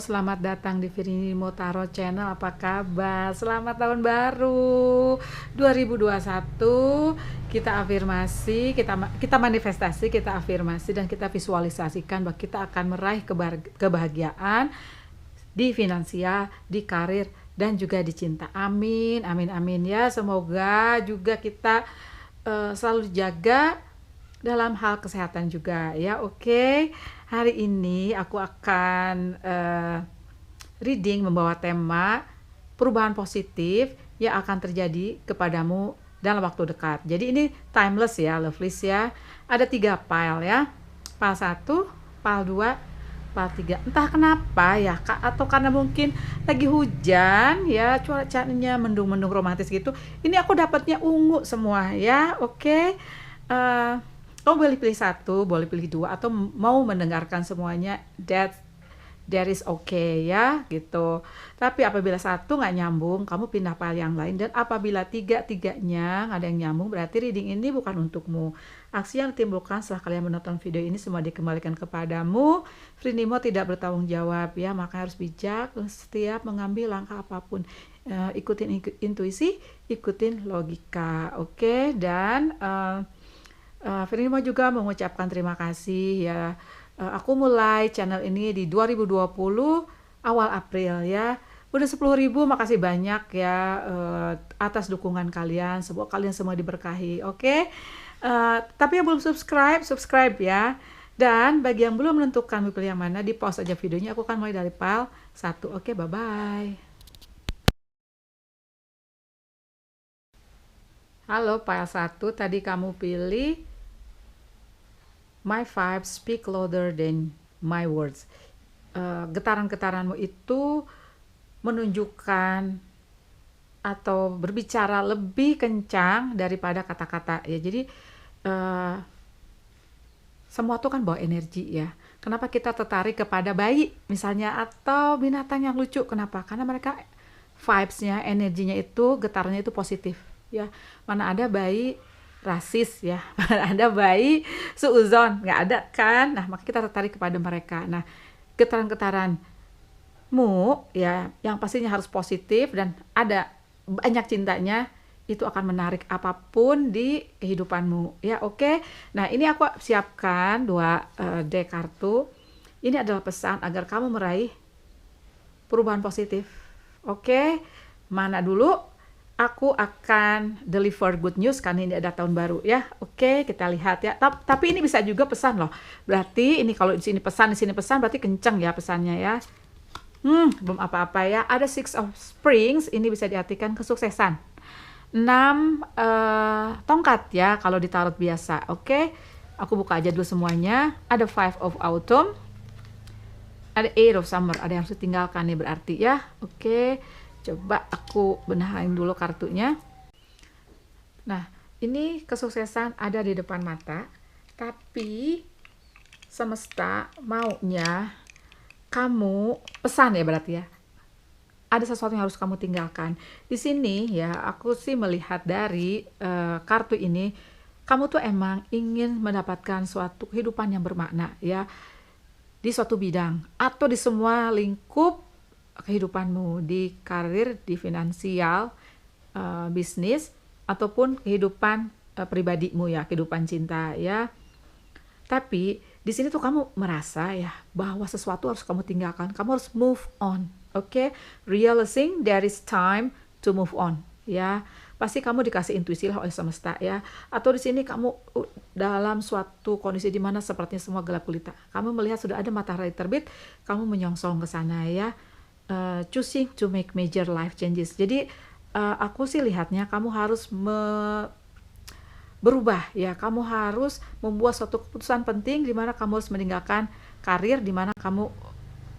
selamat datang di Virinimo Tarot Channel. Apa kabar? Selamat tahun baru 2021. Kita afirmasi, kita manifestasi, kita afirmasi dan kita visualisasikan bahwa kita akan meraih kebahagiaan di finansial, di karir dan juga di cinta. Amin, amin, amin ya. Semoga juga kita selalu dijaga dalam hal kesehatan juga ya. Oke. Hari ini aku akan reading membawa tema perubahan positif yang akan terjadi kepadamu dalam waktu dekat. Jadi ini timeless ya, lovelies ya. Ada 3 pile ya. Pile 1, pile 2, pile 3. Entah kenapa ya, atau karena mungkin lagi hujan ya, cuacanya mendung-mendung romantis gitu. Ini aku dapatnya ungu semua ya. Oke. Kamu boleh pilih 1, boleh pilih 2, atau mau mendengarkan semuanya, that is okay ya gitu. Tapi apabila 1 nggak nyambung, kamu pindah file yang lain. Dan apabila 3-tiganya nggak ada yang nyambung, berarti reading ini bukan untukmu. Aksi yang ditimbulkan setelah kalian menonton video ini semua dikembalikan kepadamu. Virinimo tidak bertanggung jawab ya, maka harus bijak setiap mengambil langkah apapun. Ikutin intuisi, ikutin logika, oke? Dan Virinimo juga mengucapkan terima kasih ya. Aku mulai channel ini di 2020 awal April ya. Udah 10.000, makasih banyak ya atas dukungan kalian. Semoga kalian semua diberkahi, oke? Tapi yang belum subscribe ya. Dan bagi yang belum menentukan mau pilih yang mana, di pause aja videonya. Aku akan mulai dari file 1. Oke, bye-bye. Halo, file 1. Tadi kamu pilih My vibes speak louder than my words. Getaran-getaranmu itu menunjukkan atau berbicara lebih kencang daripada kata-kata ya. Jadi semua itu kan bawa energi ya. Kenapa kita tertarik kepada bayi misalnya atau binatang yang lucu? Kenapa? Karena mereka vibes-nya, energinya itu, getarannya itu positif ya. Mana ada bayi rasis ya, ada bayi suuzon, nggak ada kan. Nah, maka kita tertarik kepada mereka. Nah, getaran-getaranmu ya yang pastinya harus positif dan ada banyak cintanya, itu akan menarik apapun di kehidupanmu ya. Oke. Nah, ini aku siapkan 2 deck kartu. Ini adalah pesan agar kamu meraih perubahan positif. Oke. Mana dulu? Aku akan deliver good news karena ini ada tahun baru ya. Oke, kita lihat ya. Tapi ini bisa juga pesan loh. Berarti ini kalau di sini pesan, berarti kenceng ya pesannya ya. Belum apa-apa ya. Ada 6 of Springs, ini bisa diartikan kesuksesan. 6 tongkat ya kalau di tarot biasa. Oke. Aku buka aja dulu semuanya. Ada 5 of Autumn. Ada 8 of Summer. Ada yang harus ditinggalkan nih berarti ya. Oke. Coba aku benahin dulu kartunya. Nah, ini kesuksesan ada di depan mata, tapi semesta maunya kamu pesan ya berarti ya. Ada sesuatu yang harus kamu tinggalkan. Di sini ya, aku sih melihat dari kartu ini, kamu tuh emang ingin mendapatkan suatu kehidupan yang bermakna ya, di suatu bidang atau di semua lingkup kehidupanmu, di karir, di finansial, bisnis, ataupun kehidupan pribadimu ya, kehidupan cinta ya. Tapi di sini tuh kamu merasa ya bahwa sesuatu harus kamu tinggalkan, kamu harus move on, oke? Realizing there is time to move on ya. Pasti kamu dikasih intuisi lah oleh semesta ya. Atau di sini kamu dalam suatu kondisi di mana sepertinya semua gelap gulita. Kamu melihat sudah ada matahari terbit, kamu menyongsong ke sana ya. Choosing to make major life changes. Jadi aku sih lihatnya kamu harus berubah ya. Kamu harus membuat suatu keputusan penting di mana kamu harus meninggalkan karir di mana kamu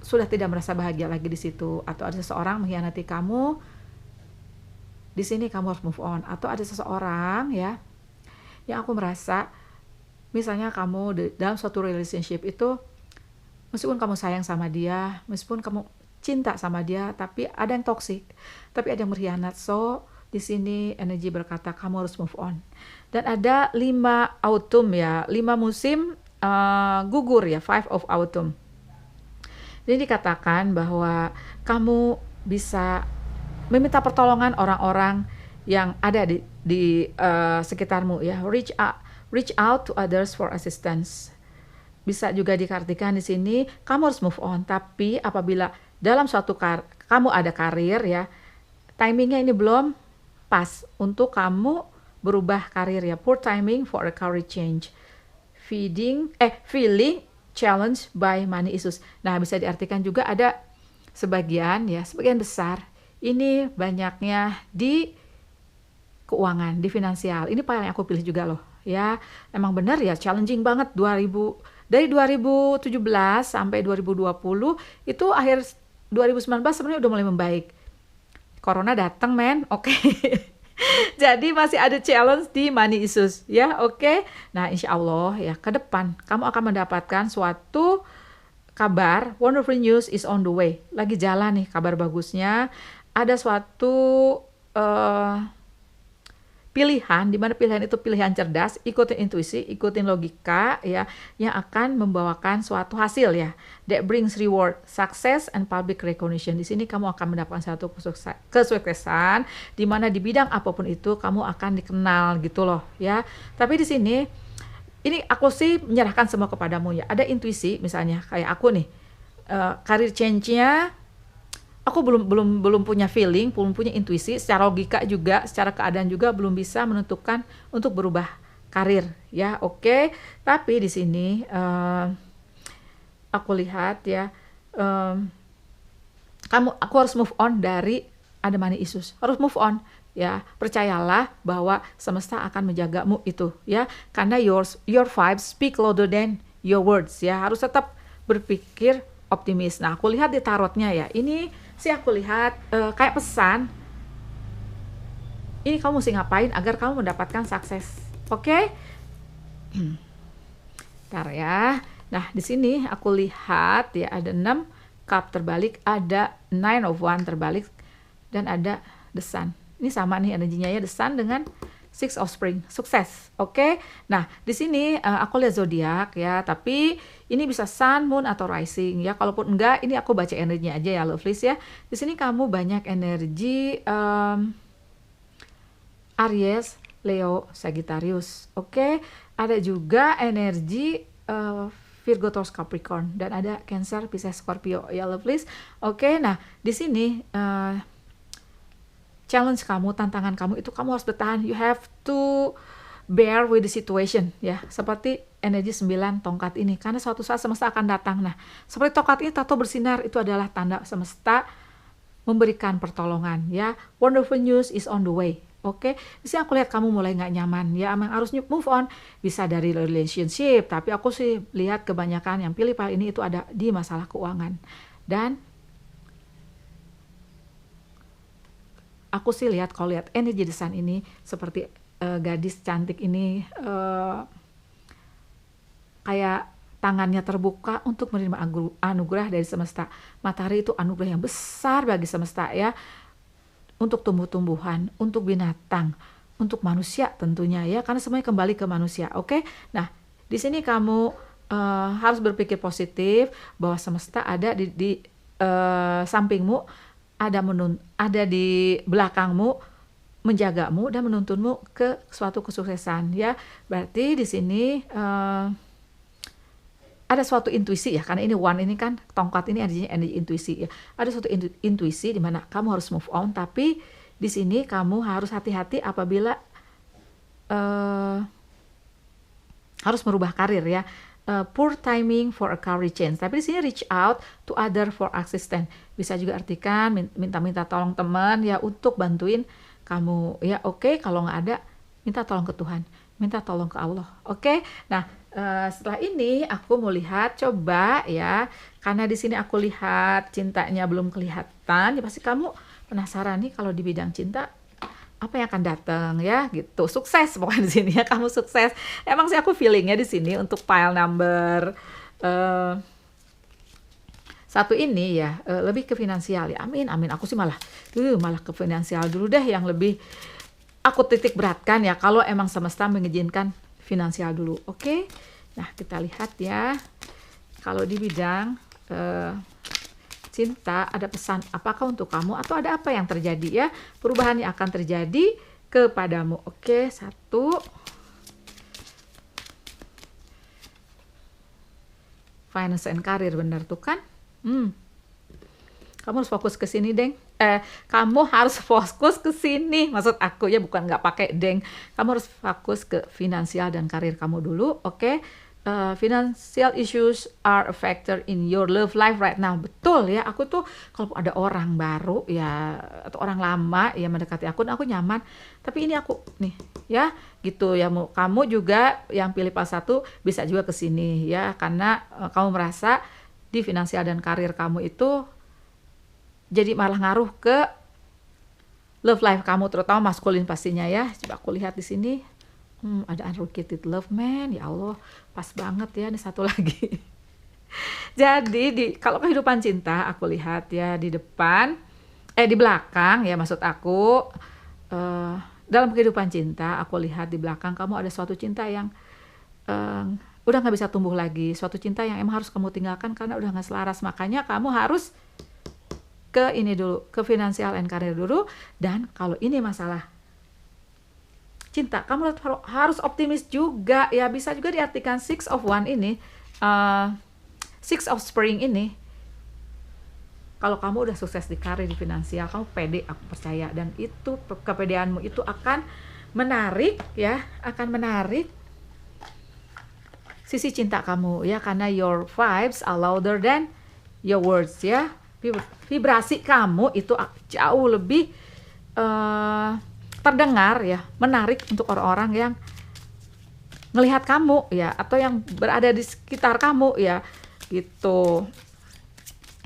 sudah tidak merasa bahagia lagi di situ, atau ada seseorang mengkhianati kamu. Di sini kamu harus move on. Atau ada seseorang ya yang aku merasa misalnya kamu dalam suatu relationship itu, meskipun kamu sayang sama dia, meskipun kamu cinta sama dia, tapi ada yang toksik, tapi ada yang berkhianat. So di sini energi berkata kamu harus move on. Dan ada 5 autumn ya, 5 musim gugur ya, 5 of autumn. Jadi dikatakan bahwa kamu bisa meminta pertolongan orang-orang yang ada di sekitarmu ya. Reach out to others for assistance. Bisa juga diartikan di sini kamu harus move on, tapi apabila dalam suatu kamu ada karir ya, timingnya ini belum pas untuk kamu berubah karir ya. Poor timing for a career change. Feeling challenged by money issues. Nah, bisa diartikan juga ada sebagian besar ini banyaknya di keuangan, di finansial. Ini paling aku pilih juga loh ya. Emang benar ya, challenging banget. Dari 2017 sampai 2020 itu akhir 2019 sebenarnya udah mulai membaik. Corona datang men, oke. Jadi masih ada challenge di money issues ya, oke. Nah, insya Allah ya ke depan kamu akan mendapatkan suatu kabar, wonderful news is on the way. Lagi jalan nih kabar bagusnya. Ada suatu pilihan, di mana pilihan itu pilihan cerdas, ikutin intuisi, ikutin logika ya, yang akan membawakan suatu hasil ya. That brings reward, success and public recognition. Di sini kamu akan mendapatkan satu kesuksesan di mana di bidang apapun itu kamu akan dikenal gitu loh ya. Tapi di sini ini aku sih menyerahkan semua kepadamu ya. Ada intuisi misalnya kayak aku nih, career change-nya aku belum punya feeling, belum punya intuisi, secara logika juga, secara keadaan juga belum bisa menentukan untuk berubah karir ya, oke. Tapi di sini aku lihat ya, aku harus move on dari ada money issues, harus move on ya. Percayalah bahwa semesta akan menjagamu itu ya, karena your vibes speak louder than your words ya. Harus tetap berpikir optimis. Nah, aku lihat di tarotnya ya, ini sih aku lihat kayak pesan. Ini kamu mesti ngapain agar kamu mendapatkan sukses. Oke? Bentar ya. Nah, di sini aku lihat ya ada 6 cup terbalik, ada 9 of Wands terbalik, dan ada the sun. Ini sama nih energinya ya, the sun dengan 6 of Spring, sukses. Oke. Nah, di sini aku lihat zodiak ya, tapi ini bisa sun, moon atau rising ya. Kalaupun enggak, ini aku baca energinya aja ya, lovelies ya. Di sini kamu banyak energi Aries, Leo, Sagittarius. Oke. Ada juga energi Virgo, Taurus, Capricorn, dan ada Cancer, Pisces, Scorpio ya, lovelies. Oke. Nah, di sini challenge kamu, tantangan kamu itu kamu harus bertahan. You have to bear with the situation ya. Seperti energi 9 tongkat ini, karena suatu saat semesta akan datang. Nah, seperti tongkat ini tato bersinar, itu adalah tanda semesta memberikan pertolongan ya. Wonderful news is on the way. Oke. Di sini aku lihat kamu mulai nggak nyaman ya, emang harus move on. Bisa dari relationship, tapi aku sih lihat kebanyakan yang pilih file ini itu ada di masalah keuangan. Dan aku sih lihat, kalau lihat energi the sun ini seperti gadis cantik ini kayak tangannya terbuka untuk menerima anugerah dari semesta. Matahari itu anugerah yang besar bagi semesta ya, untuk tumbuh-tumbuhan, untuk binatang, untuk manusia tentunya ya, karena semuanya kembali ke manusia. Oke. Nah, di sini kamu harus berpikir positif bahwa semesta ada di sampingmu, ada di belakangmu, menjagamu dan menuntunmu ke suatu kesuksesan ya. Berarti di sini ada suatu intuisi ya, karena ini one ini kan tongkat ini artinya energi intuisi ya. Ada suatu intuisi di mana kamu harus move on, tapi di sini kamu harus hati-hati apabila harus merubah karir ya. Poor timing for a career change. Tapi di sini reach out to other for assistance. Bisa juga artikan minta tolong teman ya untuk bantuin kamu ya. Oke. Kalau nggak ada, minta tolong ke Tuhan, minta tolong ke Allah. Oke. Nah, setelah ini aku mau lihat coba ya, karena di sini aku lihat cintanya belum kelihatan ya, pasti kamu penasaran nih kalau di bidang cinta apa yang akan datang ya gitu. Sukses pokoknya di sini ya, kamu sukses. Emang sih aku feelingnya di sini untuk pile number 1 ini ya, lebih ke finansial ya. Amin. Aku sih malah ke finansial dulu deh, yang lebih aku titik beratkan ya, kalau emang semesta mengizinkan finansial dulu. Oke. Nah, kita lihat ya. Kalau di bidang cinta, ada pesan apakah untuk kamu atau ada apa yang terjadi ya? Perubahan yang akan terjadi kepadamu. Oke, satu. Finance and career, benar tuh kan? Kamu harus fokus ke sini, Deng. Kamu harus fokus ke sini. Maksud aku ya, bukan nggak pakai Deng. Kamu harus fokus ke finansial dan karir kamu dulu, oke? Financial issues are a factor in your love life right now. Betul ya, aku tuh kalau ada orang baru ya atau orang lama ya mendekati aku nyaman. Tapi ini aku nih ya gitu ya, kamu juga yang pilih pas satu bisa juga ke sini ya, karena kamu merasa di finansial dan karir kamu itu jadi malah ngaruh ke love life kamu, terutama maskulin pastinya ya. Coba aku lihat di sini. Ada unrequited love, man. Ya Allah, pas banget ya. Ini satu lagi. Jadi kalau kehidupan cinta aku lihat ya di depan, di belakang ya maksud aku, dalam kehidupan cinta aku lihat di belakang kamu ada suatu cinta yang udah nggak bisa tumbuh lagi, suatu cinta yang emang harus kamu tinggalkan karena udah nggak selaras. Makanya kamu harus ke ini dulu, ke financial and career dulu. Dan kalau ini masalah cinta, kamu harus optimis juga ya. Bisa juga diartikan Six of Wands ini, Six of Spring ini. Kalau kamu udah sukses di karir, di finansial, kamu pede, aku percaya. Dan itu kepedeanmu itu akan menarik ya, akan menarik sisi cinta kamu ya, karena your vibes are louder than your words ya. Vibrasi kamu itu jauh lebih terdengar ya, menarik untuk orang-orang yang ngelihat kamu ya, atau yang berada di sekitar kamu ya, gitu.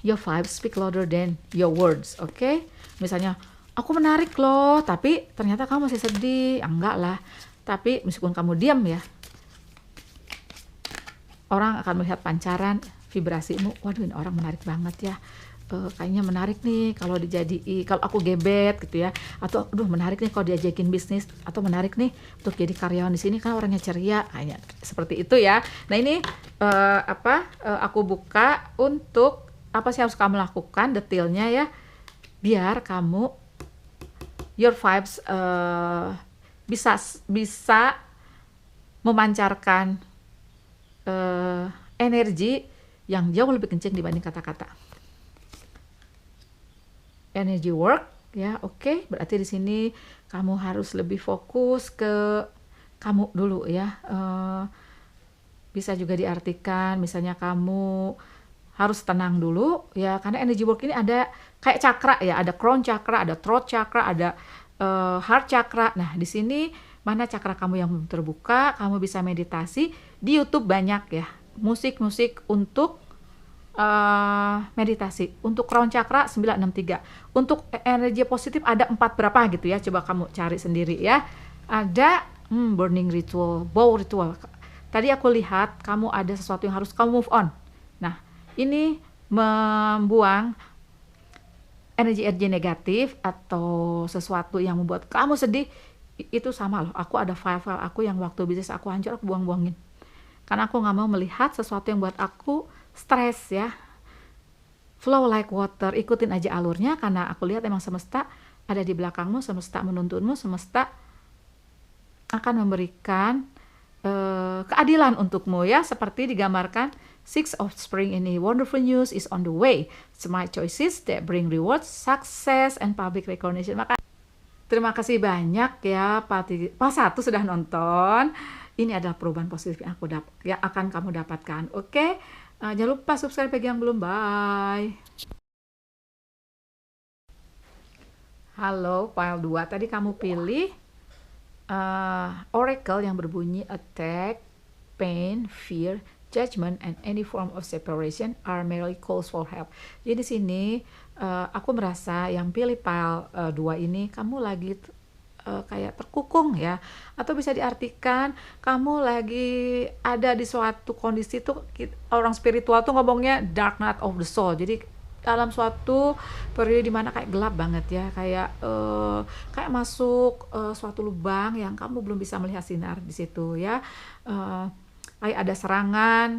Your vibes speak louder than your words, oke? Misalnya, aku menarik loh, tapi ternyata kamu masih sedih. Enggak lah. Tapi meskipun kamu diam ya, orang akan melihat pancaran vibrasimu. Waduh, ini orang menarik banget ya. Kayaknya menarik nih kalau kalau aku gebet gitu ya, atau aduh menarik nih kalau diajakin bisnis, atau menarik nih untuk jadi karyawan di sini kan orangnya ceria, kayak seperti itu ya. Nah ini aku buka untuk apa sih harus kamu lakukan detailnya ya, biar kamu your vibes bisa memancarkan energi yang jauh lebih kencang dibanding kata-kata. Energy work ya, oke. Berarti di sini kamu harus lebih fokus ke kamu dulu ya. Bisa juga diartikan misalnya kamu harus tenang dulu ya, karena energy work ini ada kayak cakra ya, ada crown chakra, ada throat chakra, ada heart chakra. Nah di sini mana cakra kamu yang belum terbuka, kamu bisa meditasi. Di YouTube banyak ya musik-musik untuk meditasi. Untuk crown chakra 963. Untuk energi positif ada 4 berapa gitu ya. Coba kamu cari sendiri ya. Ada burning ritual, bow ritual. Tadi aku lihat kamu ada sesuatu yang harus kamu move on. Nah, ini membuang energi-energi negatif atau sesuatu yang membuat kamu sedih. Itu sama loh. Aku ada file-file aku yang waktu bisnis aku hancur, aku buang-buangin. Karena aku gak mau melihat sesuatu yang buat aku stres ya. Flow like water, ikutin aja alurnya, karena aku lihat emang semesta ada di belakangmu, semesta menuntunmu, semesta akan memberikan keadilan untukmu ya, seperti digambarkan Six of Spring ini. Wonderful news is on the way. Smart choices that bring rewards, success, and public recognition. Terima kasih banyak ya Pak Satu sudah nonton. Ini adalah perubahan positif yang akan kamu dapatkan. Oke? Jangan lupa subscribe bagi yang belum. Bye. Halo, file 2. Tadi kamu pilih oracle yang berbunyi attack, pain, fear, judgment, and any form of separation are merely calls for help. Jadi di sini aku merasa yang pilih file 2 ini kamu lagi kayak terkukung ya, atau bisa diartikan kamu lagi ada di suatu kondisi tuh, orang spiritual tuh ngomongnya dark night of the soul. Jadi dalam suatu periode dimana kayak gelap banget ya, kayak masuk suatu lubang yang kamu belum bisa melihat sinar di situ ya. Kayak ada serangan,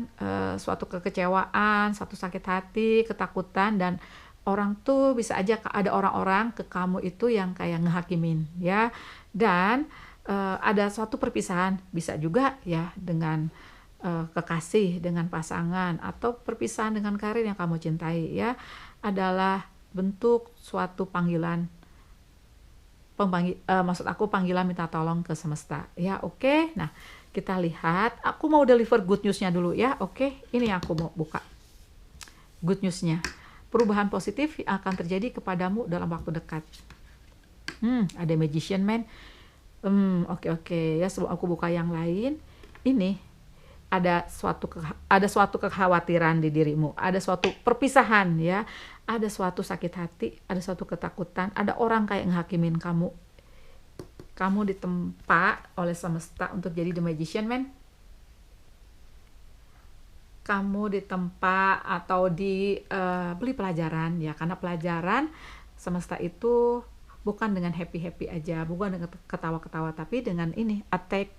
suatu kekecewaan, suatu sakit hati, ketakutan, dan orang tuh bisa aja ada orang-orang ke kamu itu yang kayak ngehakimin ya, dan ada suatu perpisahan bisa juga ya dengan kekasih, dengan pasangan, atau perpisahan dengan karir yang kamu cintai ya, adalah bentuk suatu panggilan, maksud aku panggilan minta tolong ke semesta ya. Oke, nah kita lihat, aku mau deliver good newsnya dulu ya. Oke, ini yang aku mau buka good newsnya. Perubahan positif akan terjadi kepadamu dalam waktu dekat. Ada magician man. Oke. Ya, sebelum aku buka yang lain, ini ada suatu kekhawatiran di dirimu, ada suatu perpisahan ya, ada suatu sakit hati, ada suatu ketakutan, ada orang kayak ngehakimin kamu. Kamu ditempa oleh semesta untuk jadi the magician man. Kamu ditempa atau beli pelajaran ya, karena pelajaran semesta itu bukan dengan happy aja, bukan dengan ketawa-ketawa, tapi dengan ini attack,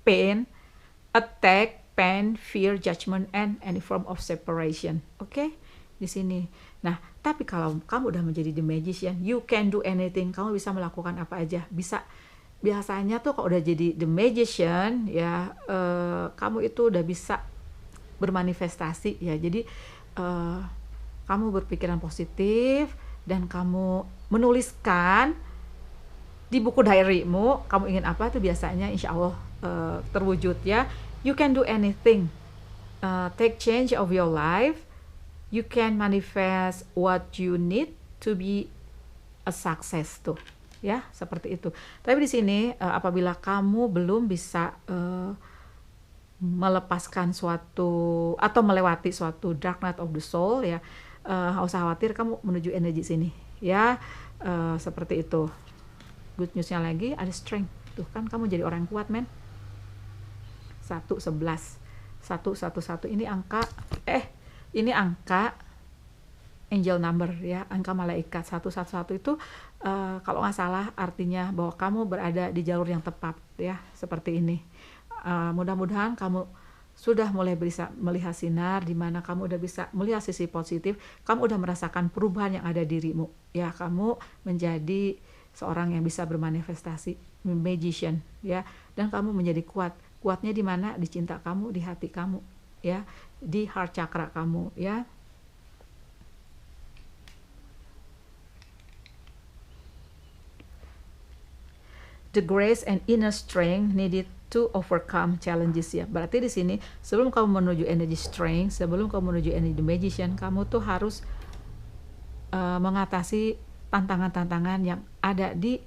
pain, fear, judgment, and any form of separation. Oke, di sini. Nah, tapi kalau kamu udah menjadi the magician, you can do anything. Kamu bisa melakukan apa aja, bisa. Biasanya tuh kalau udah jadi the magician ya, kamu itu udah bisa bermanifestasi ya. Jadi kamu berpikiran positif dan kamu menuliskan di buku diarymu kamu ingin apa, itu biasanya insya Allah terwujud ya. You can do anything, take change of your life, you can manifest what you need to be a success tuh ya, seperti itu. Tapi di sini apabila kamu belum bisa melepaskan suatu atau melewati suatu dark night of the soul ya, nggak usah khawatir, kamu menuju energi sini ya, seperti itu. Good newsnya lagi ada strength tuh kan, kamu jadi orang kuat men. 111 ini angka angel number ya, angka malaikat. 111 itu kalau nggak salah artinya bahwa kamu berada di jalur yang tepat ya, seperti ini. Mudah-mudahan kamu sudah mulai bisa melihat sinar, di mana kamu udah bisa melihat sisi positif, kamu udah merasakan perubahan yang ada dirimu ya, kamu menjadi seorang yang bisa bermanifestasi, magician ya, dan kamu menjadi kuatnya di mana? Di cinta kamu, di hati kamu ya, di heart chakra kamu ya. The grace and inner strength needed to overcome challenges ya. Berarti di sini sebelum kamu menuju energy strength, sebelum kamu menuju energy magician, kamu tuh harus mengatasi tantangan-tantangan yang ada di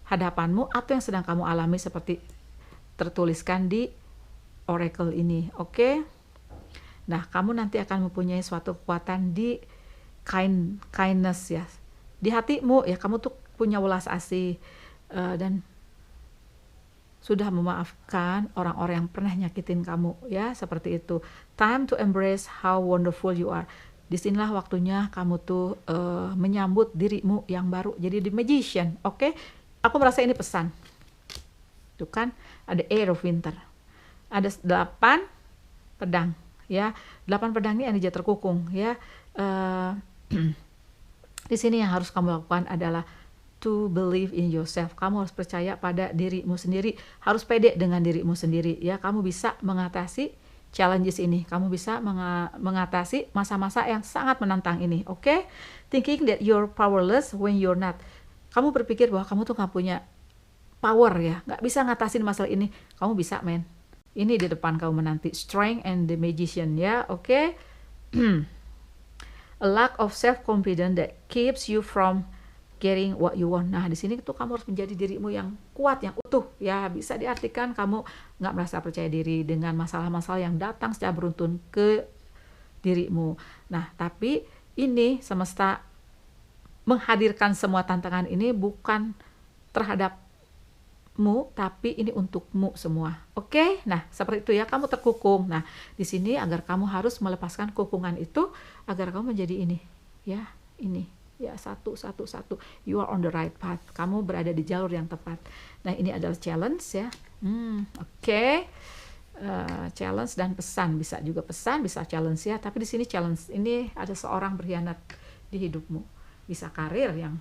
hadapanmu atau yang sedang kamu alami seperti tertuliskan di oracle ini. Oke. Nah, kamu nanti akan mempunyai suatu kekuatan di kindness ya. Di hatimu ya, kamu tuh punya welas asih dan sudah memaafkan orang-orang yang pernah nyakitin kamu ya, seperti itu. Time to embrace how wonderful you are. Disinilah waktunya kamu tuh menyambut dirimu yang baru, jadi the magician. Oke. Aku merasa ini pesan. Tuh kan ada air of winter. Ada 8 pedang ya. 8 pedang ini energi terkukung ya. Di sini yang harus kamu lakukan adalah to believe in yourself. Kamu harus percaya pada dirimu sendiri, harus pede dengan dirimu sendiri ya. Kamu bisa mengatasi challenges ini, kamu bisa mengatasi masa-masa yang sangat menantang ini. Oke? Thinking that you're powerless when you're not. Kamu berpikir bahwa kamu tuh gak punya power ya, gak bisa ngatasin masalah ini. Kamu bisa men. Ini di depan kamu menanti, strength and the magician ya. Oke? A lack of self-confidence that keeps you from getting what you want. Nah, di sini tuh kamu harus menjadi dirimu yang kuat, yang utuh ya. Bisa diartikan kamu nggak merasa percaya diri dengan masalah-masalah yang datang secara beruntun ke dirimu. Nah, tapi ini semesta menghadirkan semua tantangan ini bukan terhadapmu, tapi ini untukmu semua. Oke? Nah, seperti itu ya, kamu terkukung. Nah, di sini agar kamu harus melepaskan kukungan itu agar kamu menjadi ini ya, ini. Ya, satu. You are on the right path. Kamu berada di jalur yang tepat. Nah, ini adalah challenge ya. Oke. Challenge dan pesan. Bisa juga pesan, bisa challenge ya. Tapi di sini challenge ini ada seorang berkhianat di hidupmu. Bisa karir yang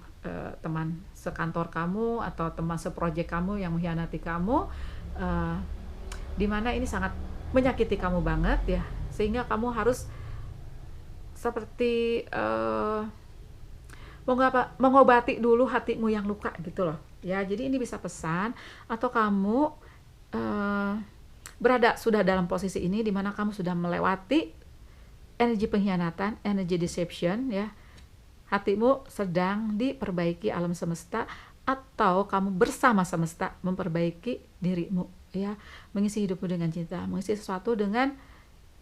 teman sekantor kamu atau teman seprojek kamu yang mengkhianati kamu, uh, dimana ini sangat menyakiti kamu banget ya, sehingga kamu harus seperti mengobati dulu hatimu yang luka gitu loh ya. Jadi ini bisa pesan, atau kamu berada sudah dalam posisi ini di mana kamu sudah melewati energi pengkhianatan, energi deception ya. Hatimu sedang diperbaiki alam semesta, atau kamu bersama semesta memperbaiki dirimu ya, mengisi hidupmu dengan cinta, mengisi sesuatu dengan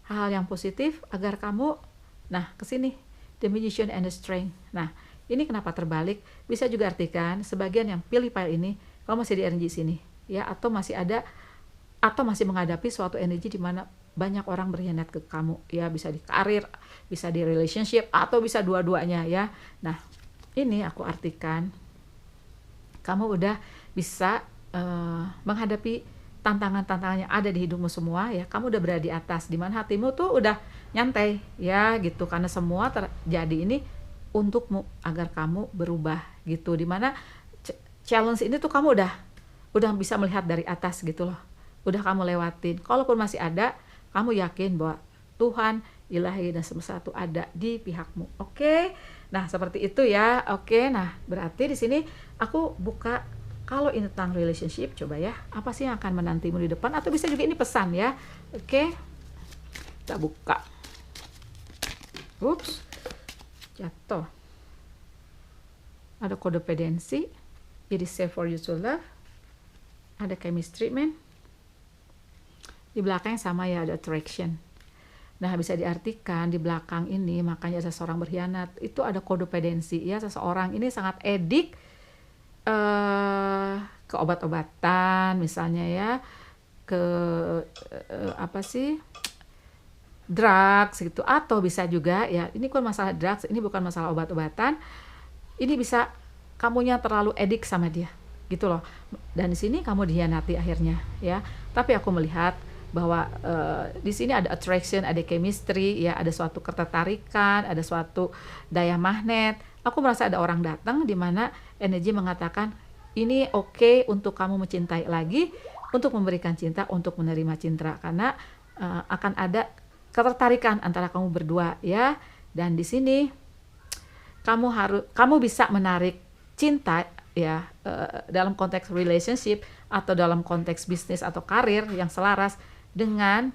hal yang positif agar kamu, nah kesini the magician and the strength. Nah ini kenapa terbalik, bisa juga artikan sebagian yang pilih file ini kamu masih di energi sini ya, atau masih ada, atau masih menghadapi suatu energi di mana banyak orang berkhianat ke kamu ya, bisa di karir, bisa di relationship, atau bisa dua-duanya ya. Nah ini aku artikan kamu udah bisa menghadapi tantangan-tantangan yang ada di hidupmu semua ya. Kamu udah berada di atas, dimana hatimu tuh udah nyantai ya gitu, karena semua terjadi ini untukmu agar kamu berubah gitu, dimana challenge ini tuh kamu udah bisa melihat dari atas gitu loh, udah kamu lewatin. Kalaupun masih ada, kamu yakin bahwa Tuhan, ilahi dan semesta itu ada di pihakmu. Oke, nah seperti itu ya. Oke, nah berarti di sini aku buka. Kalau ini tentang relationship, coba ya, apa sih yang akan menantimu di depan, atau bisa juga ini pesan ya. Oke, kita buka. Ups, jatuh. Ada kode pedensi, it is safe for you to love. Ada chemistry man. Di belakang sama ya, ada attraction. Nah bisa diartikan di belakang ini, makanya seseorang berkhianat, itu ada kode pedensi ya, seseorang ini sangat edik ke obat-obatan misalnya ya, ke apa sih, drugs gitu, atau bisa juga ya, ini bukan masalah drugs, ini bukan masalah obat-obatan, ini bisa kamunya terlalu edik sama dia gitu loh, dan di sini kamu dikhianati akhirnya ya. Tapi aku melihat bahwa di sini ada attraction, ada chemistry ya, ada suatu ketertarikan, ada suatu daya magnet. Aku merasa ada orang datang di mana energi mengatakan ini oke untuk kamu mencintai lagi, untuk memberikan cinta, untuk menerima cinta, karena akan ada ketertarikan antara kamu berdua ya. Dan di sini kamu bisa menarik cinta ya, dalam konteks relationship atau dalam konteks bisnis atau karir yang selaras dengan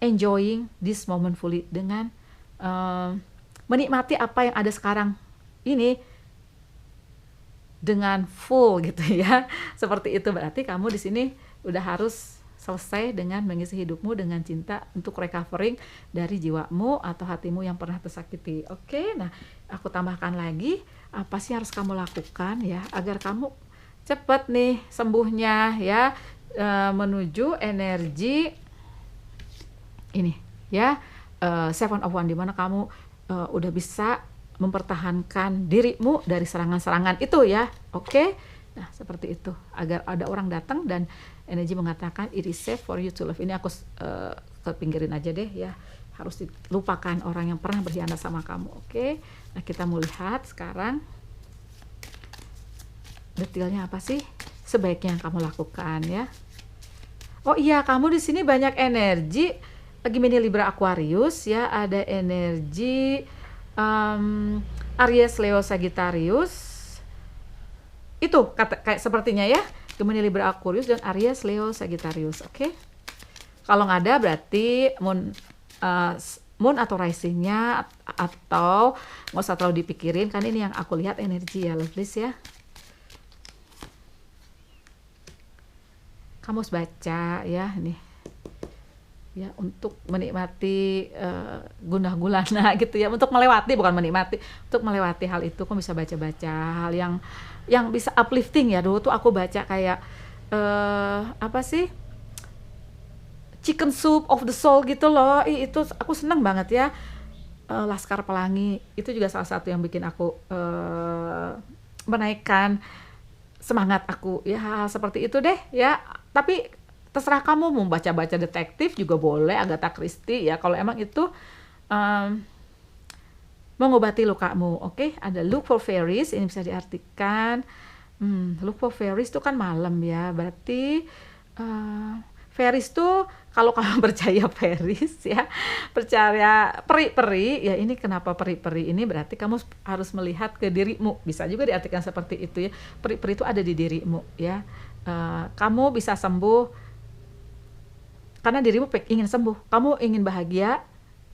enjoying this moment fully, dengan menikmati apa yang ada sekarang ini dengan full gitu ya. Seperti itu, berarti kamu di sini udah harus selesai dengan mengisi hidupmu dengan cinta untuk recovering dari jiwamu atau hatimu yang pernah tersakiti. Oke, nah aku tambahkan lagi, apa sih harus kamu lakukan ya agar kamu cepat nih sembuhnya ya, menuju energi ini ya, Seven of Wands, di mana kamu udah bisa mempertahankan dirimu dari serangan-serangan itu ya. Oke, nah seperti itu, agar ada orang datang dan energi mengatakan it is safe for you to love. Ini aku ke pinggirin aja deh ya, harus dilupakan orang yang pernah berkhianat sama kamu. Oke, nah kita mau lihat sekarang detailnya apa sih sebaiknya yang kamu lakukan ya. Oh iya, kamu di sini banyak energi lagi mini Libra Aquarius ya, ada energi Aries, Leo, Sagittarius. Itu kayak sepertinya ya, Gemini, Libra, Aquarius dan Aries, Leo, Sagittarius. Oke. Kalau nggak ada berarti moon atau risingnya, atau nggak usah terlalu dipikirin, kan ini yang aku lihat energi ya, lovelies ya. Kamu harus baca ya ini ya, untuk menikmati gundah gulana gitu ya, untuk melewati, bukan menikmati, untuk melewati hal itu. Kamu bisa baca-baca hal yang bisa uplifting ya. Dulu tuh aku baca kayak apa sih, Chicken Soup of the Soul gitu loh. Itu aku seneng banget ya. Laskar Pelangi itu juga salah satu yang bikin aku menaikkan semangat aku ya, hal seperti itu deh ya. Tapi terserah kamu mau baca-baca detektif juga boleh, Agatha Christie ya, kalau emang itu mengobati lukamu. Oke, ada look for fairies, ini bisa diartikan look for fairies itu kan malam ya, berarti fairies tuh kalau kamu percaya fairies ya, percaya peri-peri ya, ini kenapa peri-peri ini berarti kamu harus melihat ke dirimu, bisa juga diartikan seperti itu ya, peri-peri itu ada di dirimu ya. Kamu bisa sembuh karena dirimu ingin sembuh, kamu ingin bahagia,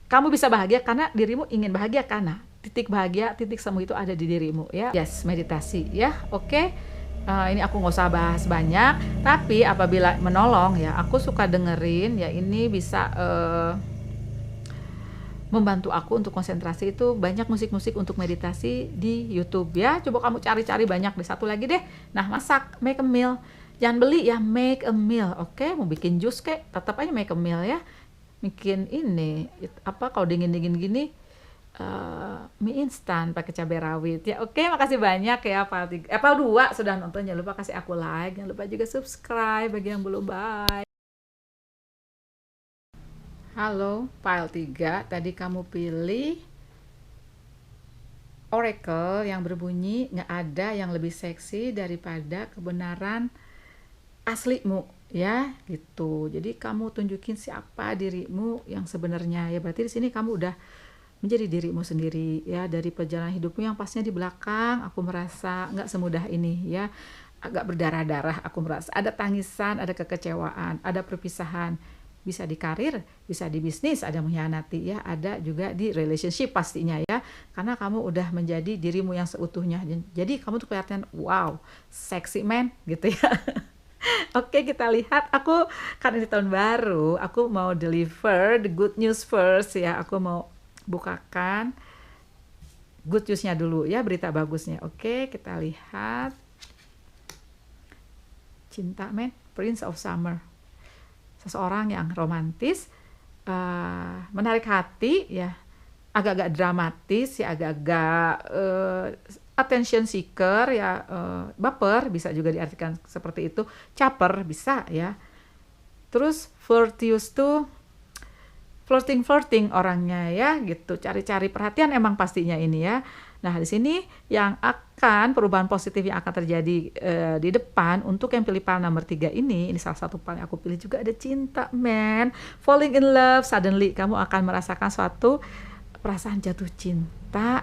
kamu bisa bahagia karena dirimu ingin bahagia, karena titik bahagia, titik sembuh itu ada di dirimu ya. Yes, meditasi ya. Oke. Ini aku nggak usah bahas banyak, tapi apabila menolong ya, aku suka dengerin ya, ini bisa membantu aku untuk konsentrasi. Itu banyak musik-musik untuk meditasi di YouTube ya. Coba kamu cari-cari banyak deh. Satu lagi deh. Nah, masak, make a meal. Jangan beli ya, make a meal. Oke, mau bikin jus kek, tetap aja make a meal ya. Bikin ini apa, kalau dingin-dingin gini mie instan pakai cabai rawit ya. Oke, makasih banyak ya Apal 2 sudah nonton, jangan lupa kasih aku like, jangan lupa juga subscribe bagi yang belum. Bye. Halo, file 3, tadi kamu pilih oracle yang berbunyi nggak ada yang lebih seksi daripada kebenaran aslimu ya, gitu. Jadi kamu tunjukin siapa dirimu yang sebenarnya ya. Berarti di sini kamu udah menjadi dirimu sendiri ya. Dari perjalanan hidupmu yang pasnya di belakang, aku merasa nggak semudah ini ya, agak berdarah-darah. Aku merasa ada tangisan, ada kekecewaan, ada perpisahan, bisa di karir, bisa di bisnis, ada mengkhianati ya, ada juga di relationship pastinya ya, karena kamu udah menjadi dirimu yang seutuhnya. Jadi kamu tuh kelihatan wow, sexy man gitu ya. Oke, kita lihat. Aku karena ini tahun baru, aku mau deliver the good news first ya. Aku mau bukakan good news-nya dulu ya, berita bagusnya. Oke, kita lihat. Cinta man, Prince of Summer. Seseorang yang romantis, menarik hati ya, agak-agak dramatis ya, agak-agak attention seeker ya, baper bisa juga diartikan seperti itu, caper bisa ya. Terus flirtious tuh flirting orangnya ya, gitu, cari-cari perhatian emang pastinya ini ya. Nah, di sini yang akan perubahan positif yang akan terjadi di depan untuk yang pilih pile nomor 3 ini salah satu pile yang aku pilih juga ada cinta man, falling in love suddenly. Kamu akan merasakan suatu perasaan jatuh cinta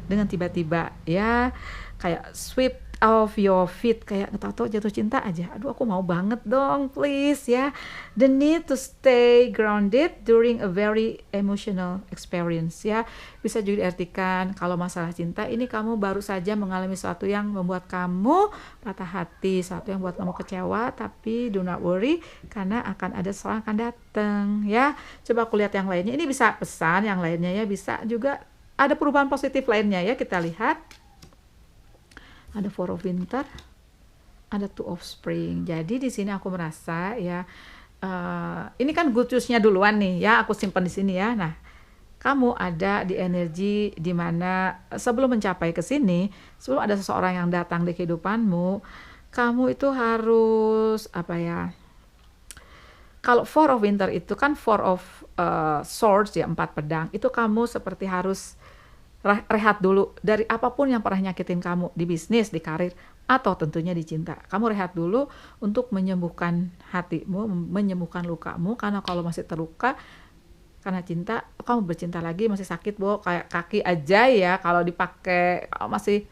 dengan tiba-tiba ya, kayak sweep off your feet, kayak tahu-tahu jatuh cinta aja. Aduh, aku mau banget dong, please ya. The need to stay grounded during a very emotional experience ya. Bisa juga diartikan kalau masalah cinta ini kamu baru saja mengalami sesuatu yang membuat kamu patah hati, sesuatu yang membuat kamu kecewa, tapi do not worry karena akan ada seseorang akan datang ya. Coba aku lihat yang lainnya. Ini bisa pesan yang lainnya ya, bisa juga ada perubahan positif lainnya ya. Kita lihat. Ada Four of Winter, ada Two of Spring. Jadi di sini aku merasa ya, ini kan good news-nya duluan nih ya, aku simpan di sini ya. Nah, kamu ada di energi di mana sebelum mencapai ke sini, sebelum ada seseorang yang datang di kehidupanmu, kamu itu harus apa ya? Kalau Four of Winter itu kan Four of Swords ya, 4 pedang. Itu kamu seperti harus rehat dulu dari apapun yang pernah nyakitin kamu di bisnis, di karir, atau tentunya di cinta. Kamu rehat dulu untuk menyembuhkan hatimu, menyembuhkan lukamu, karena kalau masih terluka karena cinta, kamu bercinta lagi masih sakit, kayak kaki aja ya, kalau dipakai masih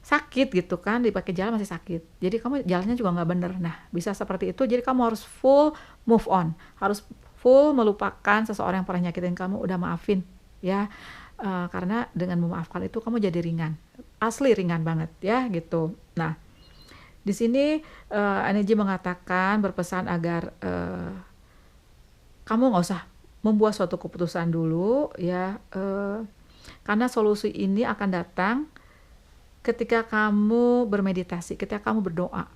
sakit gitu kan, dipakai jalan masih sakit. Jadi kamu jalannya juga nggak bener. Nah, bisa seperti itu. Jadi kamu harus full move on, harus full melupakan seseorang yang pernah nyakitin kamu, udah maafin ya. Karena dengan memaafkan itu kamu jadi ringan, asli ringan banget ya gitu. Nah, di sini energi mengatakan, berpesan agar kamu nggak usah membuat suatu keputusan dulu ya, karena solusi ini akan datang ketika kamu bermeditasi, ketika kamu berdoa.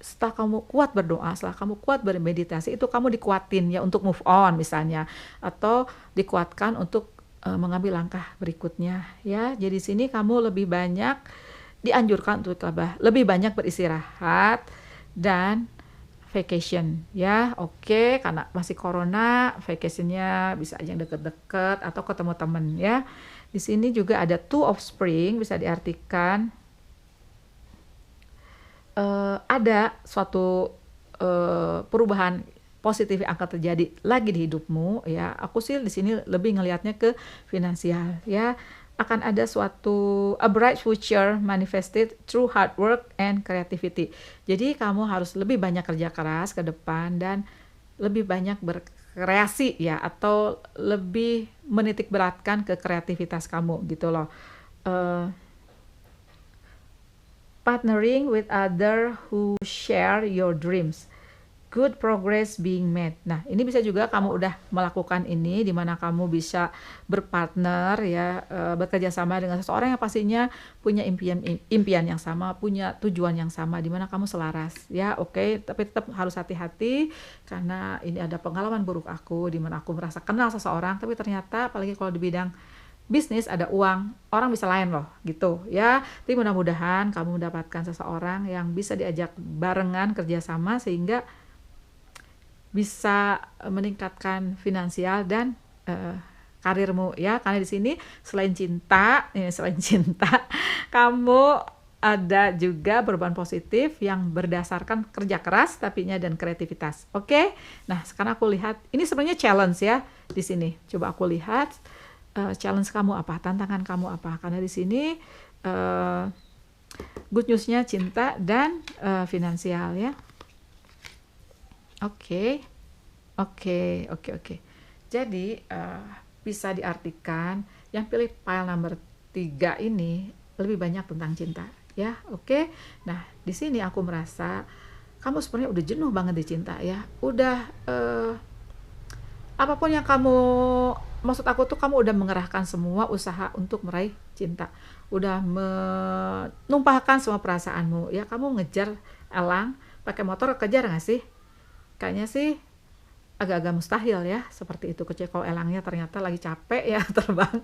Setelah kamu kuat berdoa, setelah kamu kuat bermeditasi, itu kamu dikuatin ya untuk move on misalnya, atau dikuatkan untuk mengambil langkah berikutnya ya. Jadi sini kamu lebih banyak dianjurkan untuk lebih banyak beristirahat dan vacation ya. Oke, karena masih corona, vacationnya bisa aja yang deket-deket atau ketemu temen ya. Di sini juga ada two of spring, bisa diartikan ada suatu perubahan positif yang akan terjadi lagi di hidupmu ya. Aku sih di sini lebih ngelihatnya ke finansial ya. Akan ada suatu a bright future manifested through hard work and creativity. Jadi kamu harus lebih banyak kerja keras ke depan dan lebih banyak berkreasi ya, atau lebih menitik beratkan ke kreativitas kamu gitu loh. Partnering with other who share your dreams. Good progress being made. Nah, ini bisa juga kamu udah melakukan ini, di mana kamu bisa berpartner ya, bekerja sama dengan seseorang yang pastinya punya impian yang sama, punya tujuan yang sama, di mana kamu selaras ya. Oke, tapi tetap harus hati-hati karena ini ada pengalaman buruk aku, di mana aku merasa kenal seseorang, tapi ternyata apalagi kalau di bidang bisnis ada uang, orang bisa lain loh gitu ya. Tapi mudah-mudahan kamu mendapatkan seseorang yang bisa diajak barengan kerjasama sehingga bisa meningkatkan finansial dan karirmu ya. Karena di sini selain cinta, kamu ada juga beban positif yang berdasarkan kerja keras tapinya dan kreativitas. Oke. Nah, sekarang aku lihat ini sebenarnya challenge ya di sini. Coba aku lihat challenge kamu apa, tantangan kamu apa. Karena di sini good news-nya cinta dan finansial ya. Oke. Jadi bisa diartikan yang pilih pile number 3 ini lebih banyak tentang cinta ya. Oke. Nah, di sini aku merasa kamu sebenarnya udah jenuh banget di cinta ya. Udah apapun yang kamu, maksud aku tuh kamu udah mengerahkan semua usaha untuk meraih cinta. Udah menumpahkan semua perasaanmu ya. Kamu ngejar elang pakai motor, kejar nggak sih? Kayaknya sih agak-agak mustahil ya, seperti itu. Kecuali kalau elangnya ternyata lagi capek ya terbang.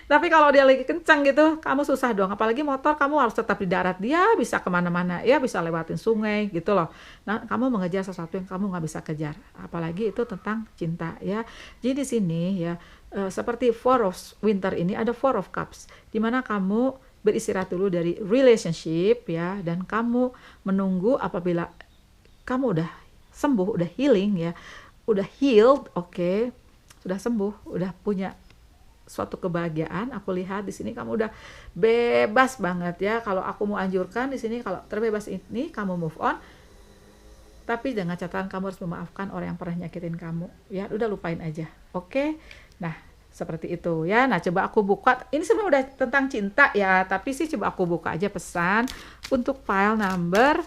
Tapi kalau dia lagi kencang gitu, kamu susah dong. Apalagi motor, kamu harus tetap di darat. Dia bisa kemana-mana ya, bisa lewatin sungai gitu loh. Nah, kamu mengejar sesuatu yang kamu nggak bisa kejar. Apalagi itu tentang cinta ya. Jadi di sini ya, seperti Four of Winter ini ada Four of Cups, dimana kamu beristirahat dulu dari relationship ya, dan kamu menunggu apabila kamu udah sembuh, udah healing ya, udah healed, oke, sudah sembuh, udah punya suatu kebahagiaan. Aku lihat di sini kamu udah bebas banget ya. Kalau aku mau anjurkan di sini, kalau terbebas ini kamu move on, tapi dengan catatan kamu harus memaafkan orang yang pernah nyakitin kamu ya. Udah lupain aja, oke. Nah, seperti itu ya. Nah, coba aku buka, ini sebenarnya udah tentang cinta ya, tapi sih coba aku buka aja pesan untuk file number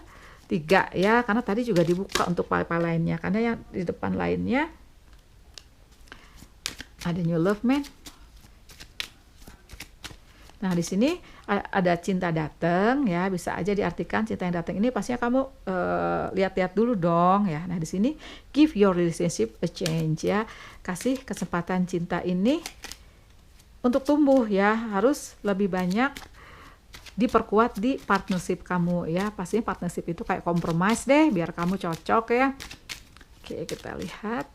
3 ya, karena tadi juga dibuka untuk file-file lainnya, karena yang di depan lainnya ada new love man. Nah, di sini ada cinta datang ya, bisa aja diartikan cinta yang datang ini pastinya kamu lihat-lihat dulu dong ya. Nah, di sini give your relationship a change ya, kasih kesempatan cinta ini untuk tumbuh ya, harus lebih banyak diperkuat di partnership kamu ya. Pastinya partnership itu kayak compromise deh, biar kamu cocok ya. Oke, kita lihat.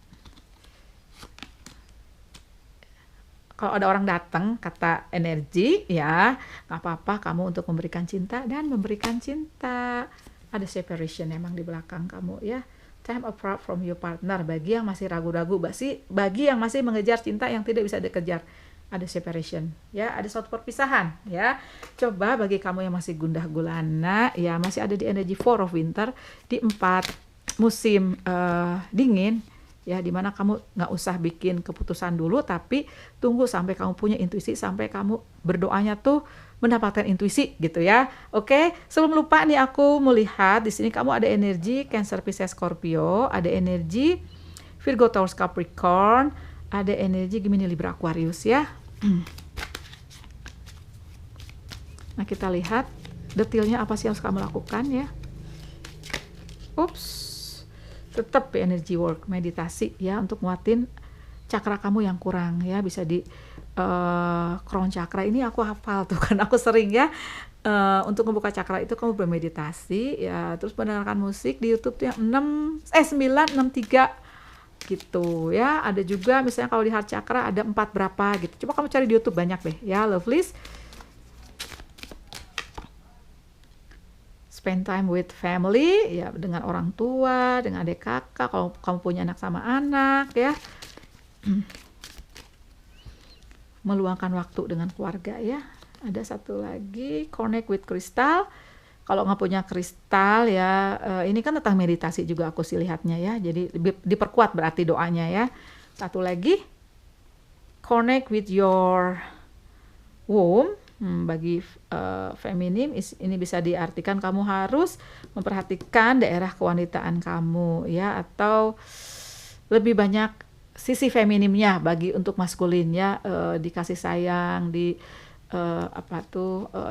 Kalau ada orang datang, kata energi ya, nggak apa-apa kamu untuk memberikan cinta dan memberikan cinta. Ada separation emang di belakang kamu ya. Time apart from your partner, bagi yang masih ragu-ragu, bagi yang masih mengejar cinta yang tidak bisa dikejar. Ada separation ya, ada suatu perpisahan ya. Coba bagi kamu yang masih gundah gulana ya, masih ada di energi Four of Winter di 4 musim dingin ya, dimana kamu nggak usah bikin keputusan dulu, tapi tunggu sampai kamu punya intuisi, sampai kamu berdoanya tuh mendapatkan intuisi gitu ya. Oke, sebelum lupa nih aku melihat di sini kamu ada energi Cancer, Pisces, Scorpio, ada energi Virgo, Taurus, Capricorn, ada energi Gemini, Libra, Aquarius ya. Nah, kita lihat detailnya apa sih yang harus kamu lakukan ya. Tetap energi work, meditasi ya, untuk nguatin cakra kamu yang kurang ya. Bisa di crown chakra ini aku hafal tuh kan, aku sering ya. Untuk membuka cakra itu kamu bermeditasi ya, terus mendengarkan musik di YouTube tuh yang 963 gitu ya. Ada juga misalnya kalau di heart chakra ada 4 berapa gitu. Coba kamu cari di YouTube, banyak deh ya, lovelies. Spend time with family ya, dengan orang tua, dengan adik kakak, kalau kamu punya anak sama anak ya. Meluangkan waktu dengan keluarga ya. Ada satu lagi, connect with crystal. Kalau nggak punya kristal ya, ini kan tentang meditasi juga aku sih lihatnya ya. Jadi diperkuat berarti doanya ya. Satu lagi, connect with your womb. Bagi feminim ini bisa diartikan kamu harus memperhatikan daerah kewanitaan kamu ya, atau lebih banyak sisi feminimnya. Bagi untuk maskulinnya dikasih sayang, di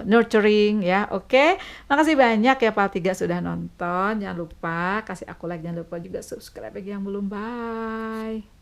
nurturing ya. Oke. Makasih banyak ya Pal 3 sudah nonton. Jangan lupa kasih aku like, jangan lupa juga subscribe bagi yang belum. Bye.